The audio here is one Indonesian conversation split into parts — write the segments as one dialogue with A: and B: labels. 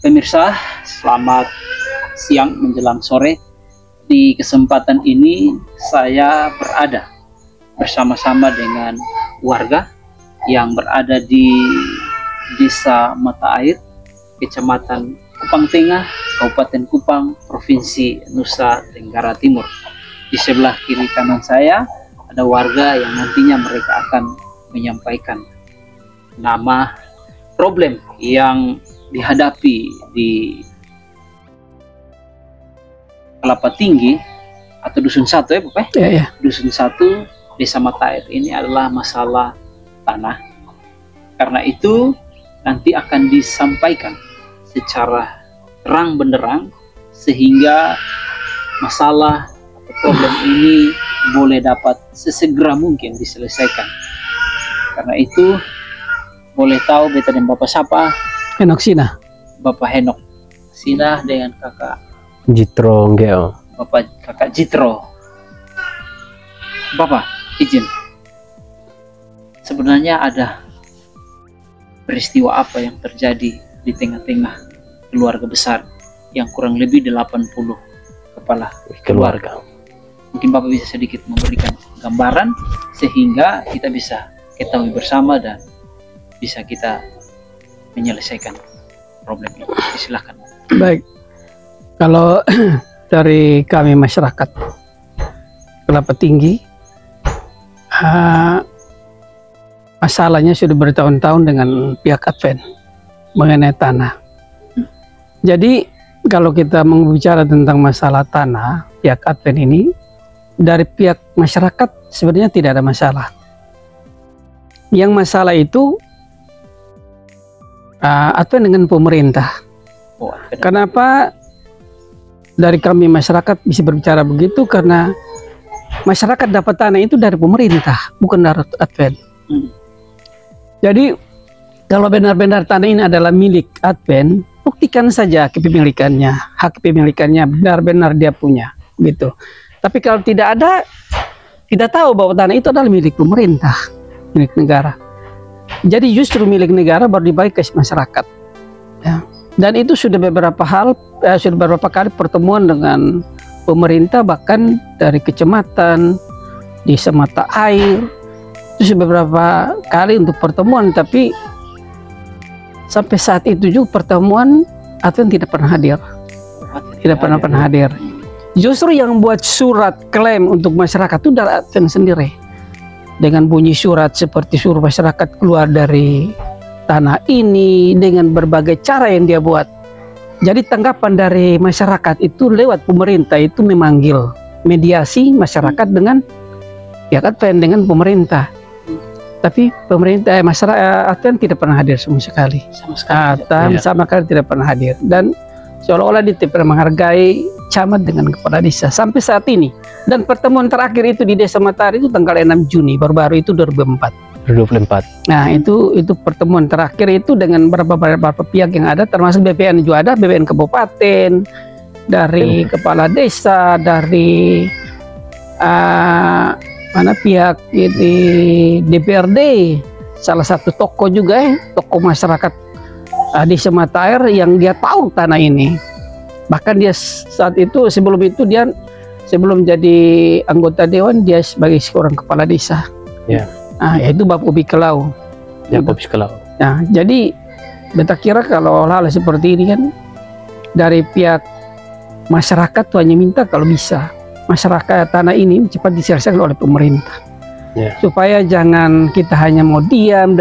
A: Pemirsa, selamat siang menjelang sore. Di kesempatan ini saya berada bersama-sama dengan warga yang berada di Desa Mata Air, Kecamatan Kupang Tengah, Kabupaten Kupang, Provinsi Nusa Tenggara Timur. Di sebelah kiri kanan saya ada warga yang nantinya mereka akan menyampaikan nama problem yang dihadapi di Kelapa Tinggi atau Dusun 1 ya Bapak?
B: Ya.
A: Dusun 1 Desa Mata Air ini adalah masalah tanah. Karena itu nanti akan disampaikan secara terang benderang sehingga masalah atau problem ini boleh dapat sesegera mungkin diselesaikan. Karena itu boleh tahu beta dan Bapak siapa?
B: Henok Sina.
A: Bapak Henok Sina dengan Kakak
C: Jitro Ngeo.
A: Bapak Kakak Jitro. Bapak izin, sebenarnya ada peristiwa apa yang terjadi di tengah-tengah keluarga besar yang kurang lebih 80 kepala keluarga. Mungkin Bapak bisa sedikit memberikan gambaran sehingga kita bisa ketahui bersama dan bisa kita menyelesaikan problem ini. Silakan.
B: Baik, kalau dari kami masyarakat Kelapa Tinggi, masalahnya sudah bertahun-tahun dengan pihak Advent mengenai tanah. Jadi kalau kita berbicara tentang masalah tanah, pihak Advent ini dari pihak masyarakat sebenarnya tidak ada masalah. Yang masalah itu Advent dengan pemerintah. Kenapa dari kami masyarakat bisa berbicara begitu? Karena masyarakat dapat tanah itu dari pemerintah, bukan dari Advent. Jadi kalau benar-benar tanah ini adalah milik Advent, buktikan saja kepemilikannya, hak kepemilikannya benar-benar dia punya, gitu. Tapi kalau tidak ada, kita tahu bahwa tanah itu adalah milik pemerintah, milik negara. Jadi justru milik negara baru dibagi ke masyarakat. Ya. Dan itu sudah beberapa kali pertemuan dengan pemerintah, bahkan dari kecamatan, Desa Mata Air, itu sudah beberapa kali untuk pertemuan. Tapi sampai saat itu juga pertemuan Advent tidak pernah hadir, tidak pernah hadir. Justru yang buat surat klaim untuk masyarakat itu dari Advent sendiri. Dengan bunyi surat seperti suruh masyarakat keluar dari tanah ini dengan berbagai cara yang dia buat. Jadi tanggapan dari masyarakat itu lewat pemerintah itu memanggil mediasi masyarakat dengan pihak Advent dengan pemerintah. Tapi pemerintah masyarakat Advent tidak pernah hadir sama sekali. Sama sekali tidak pernah hadir. Dan seolah-olah dia tidak pernah menghargai camat dengan kepala desa sampai saat ini. Dan pertemuan terakhir itu di Desa Mata Air itu tanggal 6 Juni, baru-baru itu 2024. Nah, itu pertemuan terakhir itu dengan beberapa pihak yang ada, termasuk BPN juga ada, BPN Kabupaten, dari kepala desa, dari pihak di DPRD, salah satu tokoh juga tokoh masyarakat Desa Mata Air yang dia tahu tanah ini. Bahkan dia saat itu sebelum jadi anggota dewan, dia sebagai seorang kepala desa. Ya. Nah, yaitu Bapak Ubi Kelau. Ya, Ubi Kelau. Nah, jadi beta kira kalau hal seperti ini kan dari pihak masyarakat tuh hanya minta kalau bisa masyarakat tanah ini cepat diselesaikan oleh pemerintah. Ya. Supaya jangan kita hanya mau diam,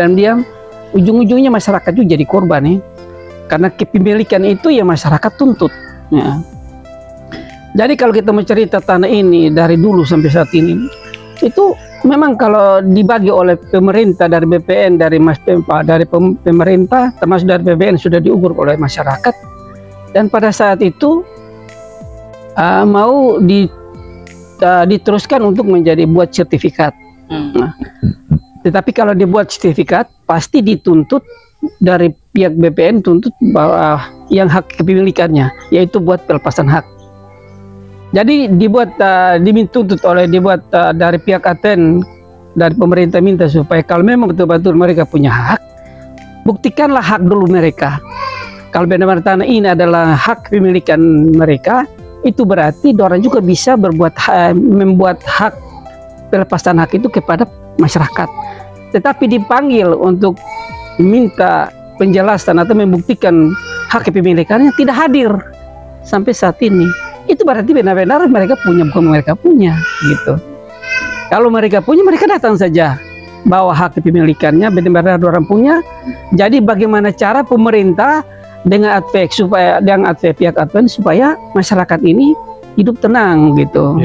B: ujung-ujungnya masyarakat juga jadi korban ya. Karena kepemilikan itu ya masyarakat tuntut. Ya. Jadi kalau kita mau cerita tanah ini dari dulu sampai saat ini, itu memang kalau dibagi oleh pemerintah dari BPN, dari Mas Pempa, dari pemerintah, termasuk dari BPN sudah diukur oleh masyarakat. Dan pada saat itu mau diteruskan untuk menjadi buat sertifikat. Nah, tetapi kalau dibuat sertifikat pasti dituntut dari pihak BPN tuntut bahwa yang hak kepemilikannya, yaitu buat pelepasan hak. Jadi dibuat dari pihak Advent, dari pemerintah minta supaya kalau memang betul-betul mereka punya hak, buktikanlah hak dulu mereka. kalau benar-benar tanah ini adalah hak pemilikan mereka, itu berarti orang juga bisa membuat hak pelepasan hak itu kepada masyarakat. Tetapi dipanggil untuk minta penjelasan atau membuktikan hak kepemilikannya tidak hadir sampai saat ini. Itu berarti benar-benar mereka punya, bukan mereka punya gitu. Kalau mereka punya, mereka datang saja bawa hak kepemilikannya, benar-benar orang punya. Jadi bagaimana cara pemerintah dengan pihak Advent supaya masyarakat ini hidup tenang gitu,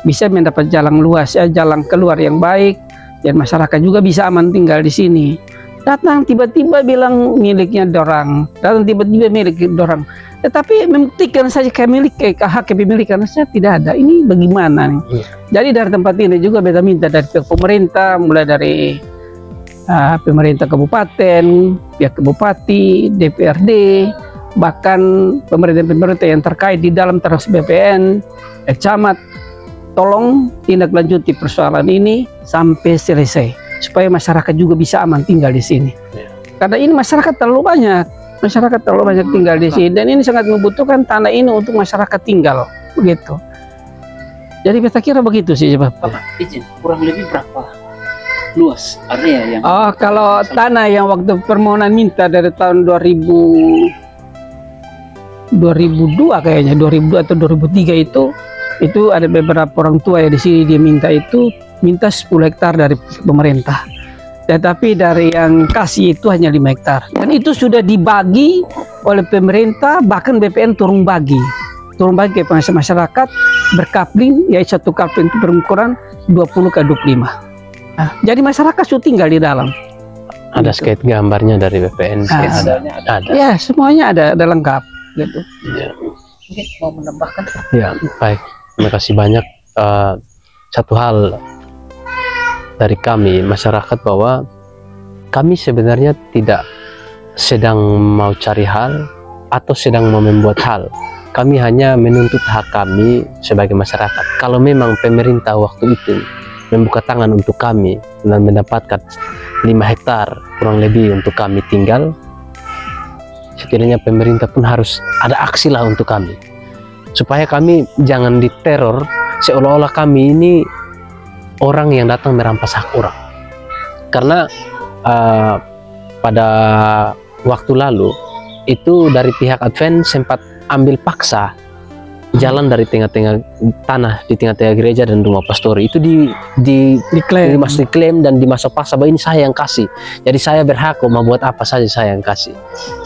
B: bisa mendapat jalan luas, jalan keluar yang baik, dan masyarakat juga bisa aman tinggal di sini. Datang tiba-tiba bilang miliknya dorang, datang tiba-tiba milik dorang, tetapi membuktikan saja hak kepemilikan saya tidak ada. Ini bagaimana nih? Jadi dari tempat ini juga beta minta dari pihak pemerintah, mulai dari pemerintah kabupaten, pihak bupati, DPRD, bahkan pemerintah yang terkait di dalam terus BPN, camat, tolong tindak lanjuti persoalan ini sampai selesai supaya masyarakat juga bisa aman tinggal di sini. Karena ini masyarakat terlalu banyak tinggal di sini, dan ini sangat membutuhkan tanah ini untuk masyarakat tinggal begitu. Jadi kita kira begitu sih, Bapak.
A: Izin, kurang lebih berapa luas area yang?
B: Oh, kalau tanah yang waktu permohonan minta dari tahun 2002 kayaknya, 2002 atau 2003 itu ada beberapa orang tua ya di sini dia minta 10 hektar dari pemerintah. Tetapi dari yang kasih itu hanya 5 hektar. Dan itu sudah dibagi oleh pemerintah, bahkan BPN turun bagi ke masyarakat berkapling, ya satu kapling itu berukuran 20 ke 25. Nah, jadi masyarakat sudah tinggal di dalam.
C: Ada skate gambarnya dari BPN.
A: Ada.
B: Ya, semuanya ada lengkap gitu.
C: Ya.
A: Mungkin mau menambahkan?
C: Ya, baik. Terima kasih banyak. Satu hal dari kami masyarakat, bahwa kami sebenarnya tidak sedang mau cari hal atau sedang mau membuat hal. Kami hanya menuntut hak kami sebagai masyarakat. Kalau memang pemerintah waktu itu membuka tangan untuk kami dan mendapatkan 5 hektar kurang lebih untuk kami tinggal, setidaknya pemerintah pun harus ada aksi lah untuk kami, supaya kami jangan diteror seolah-olah kami ini orang yang datang merampas hak orang. Karena pada waktu lalu itu dari pihak Advent sempat ambil paksa jalan dari tengah-tengah tanah di tengah-tengah gereja dan rumah pastori itu diklaim dan dimasuk paksa bahwa ini saya yang kasih, jadi saya berhak mau buat apa saja saya yang kasih,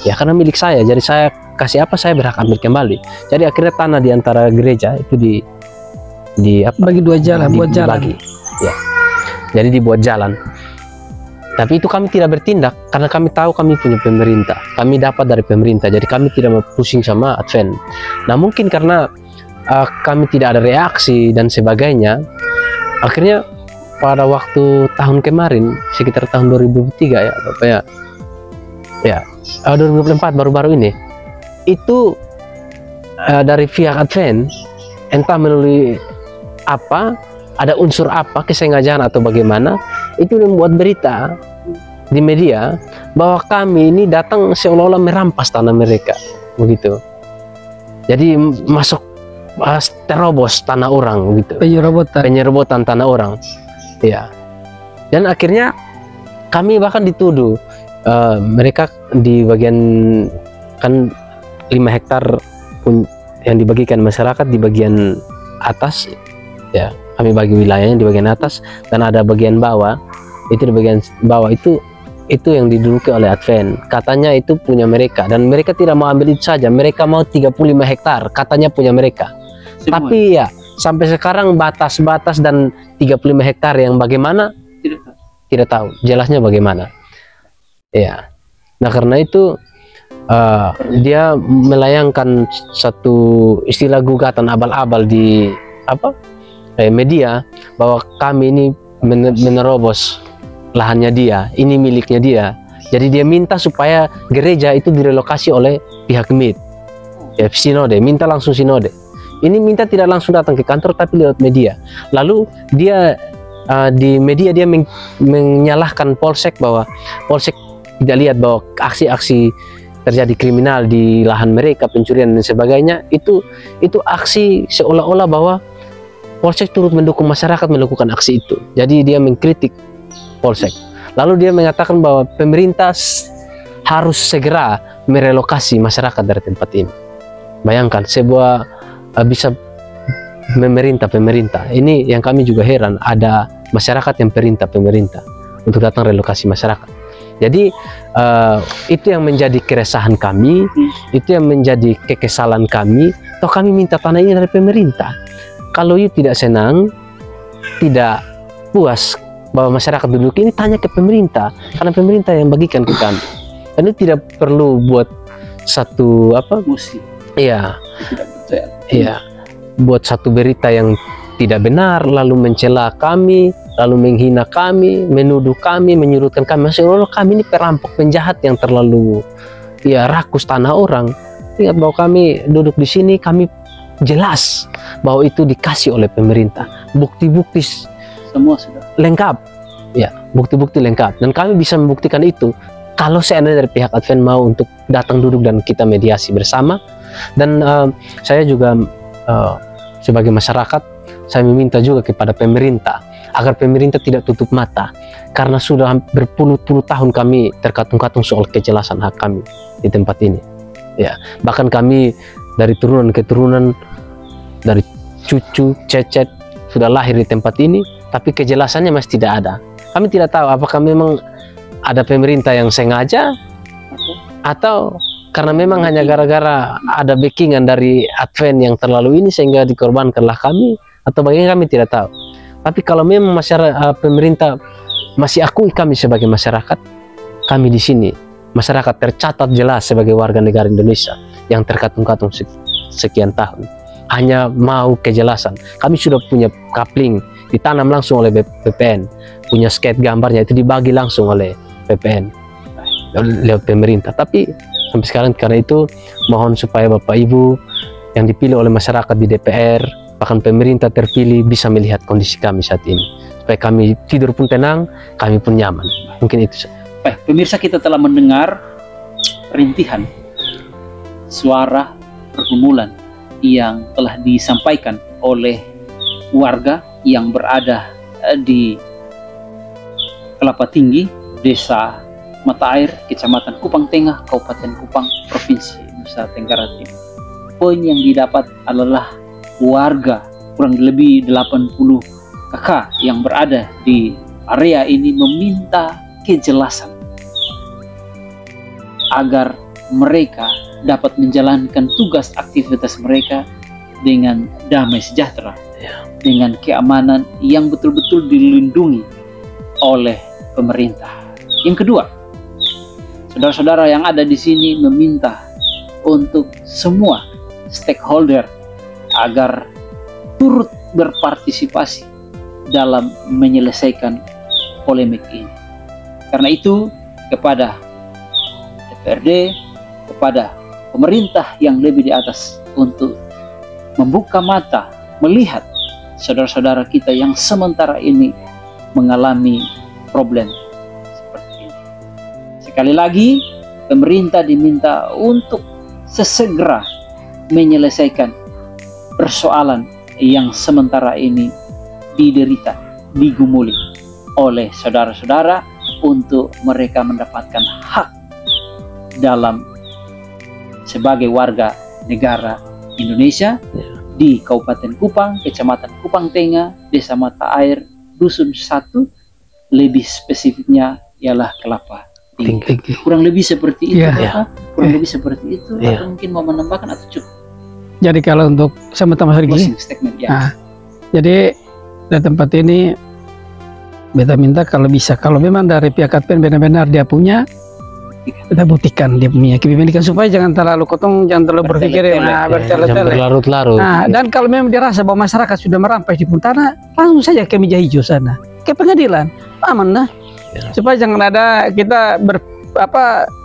C: ya karena milik saya, jadi saya kasih apa saya berhak ambil kembali. Jadi akhirnya tanah di antara gereja itu bagi 2 jalan, buat jalan ya, jadi dibuat jalan. Tapi itu kami tidak bertindak karena kami tahu kami punya pemerintah, kami dapat dari pemerintah, jadi kami tidak mau pusing sama Advent. Nah mungkin karena kami tidak ada reaksi dan sebagainya, akhirnya pada waktu tahun kemarin sekitar tahun 2003 ya Bapak ya 2024 baru-baru ini itu dari pihak Advent entah melalui apa, ada unsur apa, kesengajaan atau bagaimana, itu membuat berita di media bahwa kami ini datang seolah-olah merampas tanah mereka begitu. Jadi masuk terobos tanah orang begitu, penyerobotan tanah orang ya. Dan akhirnya kami bahkan dituduh mereka di bagian kan 5 hektar pun yang dibagikan masyarakat di bagian atas ya, kami bagi wilayahnya di bagian atas, dan ada bagian bawah. Itu di bagian bawah itu yang diduduki oleh Advent, katanya itu punya mereka, dan mereka tidak mau ambil itu saja, mereka mau 35 hektar katanya punya mereka. Semua. Tapi ya sampai sekarang batas-batas dan 35 hektar yang bagaimana tidak tahu jelasnya bagaimana ya. Nah karena itu dia melayangkan satu istilah gugatan abal-abal di media bahwa kami ini menerobos lahannya dia, ini miliknya dia. Jadi dia minta supaya gereja itu direlokasi oleh pihak MIT ya, sinode, minta langsung sinode. Ini minta tidak langsung datang ke kantor tapi lewat media. Lalu dia di media dia menyalahkan Polsek bahwa Polsek tidak lihat bahwa aksi-aksi terjadi kriminal di lahan mereka, pencurian dan sebagainya, itu aksi seolah-olah bahwa Polsek turut mendukung masyarakat melakukan aksi itu. Jadi dia mengkritik Polsek. Lalu dia mengatakan bahwa pemerintah harus segera merelokasi masyarakat dari tempat ini. Bayangkan sebuah bisa pemerintah. Ini yang kami juga heran, ada masyarakat yang perintah pemerintah untuk datang relokasi masyarakat. Jadi itu yang menjadi keresahan kami, itu yang menjadi kekesalan kami. Toh kami minta tanah ini dari pemerintah. Kalau you tidak senang, tidak puas bahwa masyarakat duduk ini, tanya ke pemerintah, karena pemerintah yang bagikan ke kami. Dan itu tidak perlu buat satu
A: musik.
C: Iya,
A: Tidak percaya.
C: iya, buat satu berita yang tidak benar, lalu mencela kami, lalu menghina kami, menuduh kami, menyudutkan kami. Maksudnya kami ini perampok, penjahat yang terlalu rakus tanah orang. Ingat bahwa kami duduk di sini, kami jelas bahwa itu dikasih oleh pemerintah. Bukti-bukti
A: Semua sudah
C: lengkap, ya, bukti-bukti lengkap. Dan kami bisa membuktikan itu kalau seandainya dari pihak Advent mau untuk datang duduk dan kita mediasi bersama. Dan saya juga sebagai masyarakat, saya meminta juga kepada pemerintah agar pemerintah tidak tutup mata, karena sudah berpuluh-puluh tahun kami terkatung-katung soal kejelasan hak kami di tempat ini. Ya, bahkan kami dari turunan ke turunan, dari cucu, cecet sudah lahir di tempat ini, tapi kejelasannya masih tidak ada. Kami tidak tahu apakah memang ada pemerintah yang sengaja atau karena memang hanya gara-gara ada backingan dari Advent yang terlalu ini sehingga dikorbankanlah kami, atau bagaimana kami tidak tahu. Tapi kalau memang masyarakat, pemerintah masih akui kami sebagai masyarakat, kami di sini masyarakat tercatat jelas sebagai warga negara Indonesia yang terkatung-katung sekian tahun, hanya mau kejelasan. Kami sudah punya kapling ditanam langsung oleh BPN, punya skate gambarnya itu dibagi langsung oleh BPN lewat pemerintah. Tapi sampai sekarang, karena itu mohon supaya Bapak Ibu yang dipilih oleh masyarakat di DPR, bahkan pemerintah terpilih, bisa melihat kondisi kami saat ini, supaya kami tidur pun tenang, kami pun nyaman. Mungkin itu.
A: Baik, pemirsa, kita telah mendengar rintihan suara pergumulan yang telah disampaikan oleh warga yang berada di Kelapa Tinggi, Desa Mata Air, Kecamatan Kupang Tengah, Kabupaten Kupang, Provinsi Nusa Tenggara Timur. Poin yang didapat adalah warga kurang lebih 80 kakak yang berada di area ini meminta kejelasan agar mereka dapat menjalankan tugas aktivitas mereka dengan damai sejahtera, dengan keamanan yang betul-betul dilindungi oleh pemerintah. Yang kedua, saudara-saudara yang ada di sini meminta untuk semua stakeholder agar turut berpartisipasi dalam menyelesaikan polemik ini. Karena itu, kepada DPRD, kepada pemerintah yang lebih di atas untuk membuka mata, melihat saudara-saudara kita yang sementara ini mengalami problem seperti ini. Sekali lagi, pemerintah diminta untuk sesegera menyelesaikan persoalan yang sementara ini diderita, digumuli oleh saudara-saudara untuk mereka mendapatkan hak dalam sebagai warga negara Indonesia di Kabupaten Kupang, Kecamatan Kupang Tengah, Desa Mata Air, Dusun 1, lebih spesifiknya ialah Kelapa Tinggi. Kurang lebih seperti itu, kurang lebih seperti itu, atau mungkin mau menambahkan atau cukup?
B: Jadi kalau untuk sama-sama
A: Closing statement, ya.
B: Nah, jadi di tempat ini beta minta kalau bisa, kalau memang dari pihak Advent benar-benar dia punya, kita buktikan dia punya kepemilikan, supaya jangan terlalu kotong, jangan terlalu berpikir
C: berlarut-larut.
B: Nah, dan kalau memang dirasa bahwa masyarakat sudah merampas di pun tanah, langsung saja ke meja hijau sana, ke pengadilan, aman lah. Supaya jangan ada kita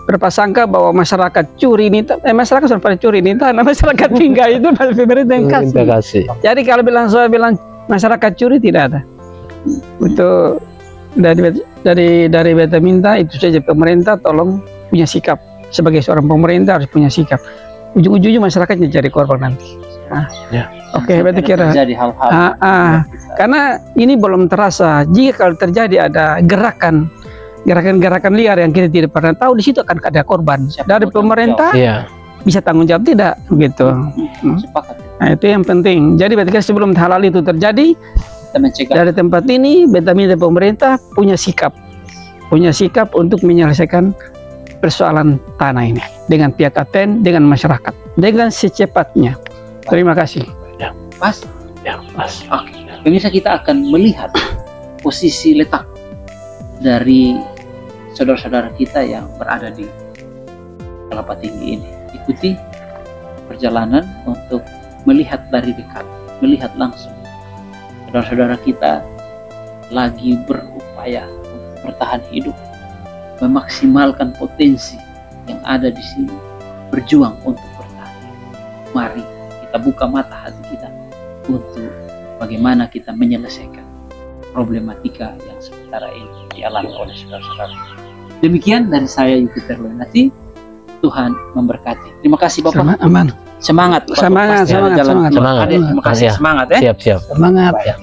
B: berprasangka bahwa masyarakat curi ini, masyarakat sudah pada curi ini tanah, masyarakat tinggal itu pemerintah yang kasih. Jadi kalau saya bilang masyarakat curi, tidak ada. Itu dari beta minta itu saja, pemerintah tolong punya sikap sebagai seorang pemerintah harus punya sikap. Ujung-ujungnya masyarakatnya jadi korban nanti. Nah,
C: Ya.
B: Oke, berarti kira
A: Jadi hal-hal
B: karena ini belum terasa. Jika kalau terjadi ada gerakan liar yang kita tidak pernah tahu, di situ akan ada korban.
A: Siapa
B: Dari
A: bertanggung
B: pemerintah
C: Iya.
B: bisa tanggung jawab tidak, begitu.
A: sepakat.
B: Nah, itu yang penting. Jadi berarti sebelum hal-hal itu terjadi,
A: Kita mencegah.
B: dari tempat ini beta minta pemerintah punya sikap untuk menyelesaikan persoalan tanah ini dengan pihak ATN, dengan masyarakat, dengan secepatnya. Terima kasih.
A: Mas,
C: Ya, Mas.
A: oke. Pemirsa, kita akan melihat posisi letak dari saudara-saudara kita yang berada di Kelapa Tinggi ini. Ikuti perjalanan untuk melihat dari dekat, melihat langsung. Saudara-saudara kita lagi berupaya untuk bertahan hidup, memaksimalkan potensi yang ada di sini, berjuang untuk bertahan hidup. Mari kita buka mata hati kita untuk bagaimana kita menyelesaikan problematika yang sementara ini dialami oleh saudara-saudara. Demikian dari saya, Yupiter Loenati. Tuhan memberkati. Terima kasih Bapak.
B: Aman.
A: Semangat. Bapak.
B: Semangat,
A: Pasti ada
B: semangat,
A: jalan
B: semangat.
A: keluar. Adek, terima kasih.
C: Iya.
A: Semangat ya.
C: Siap.
B: Semangat.
A: Baik.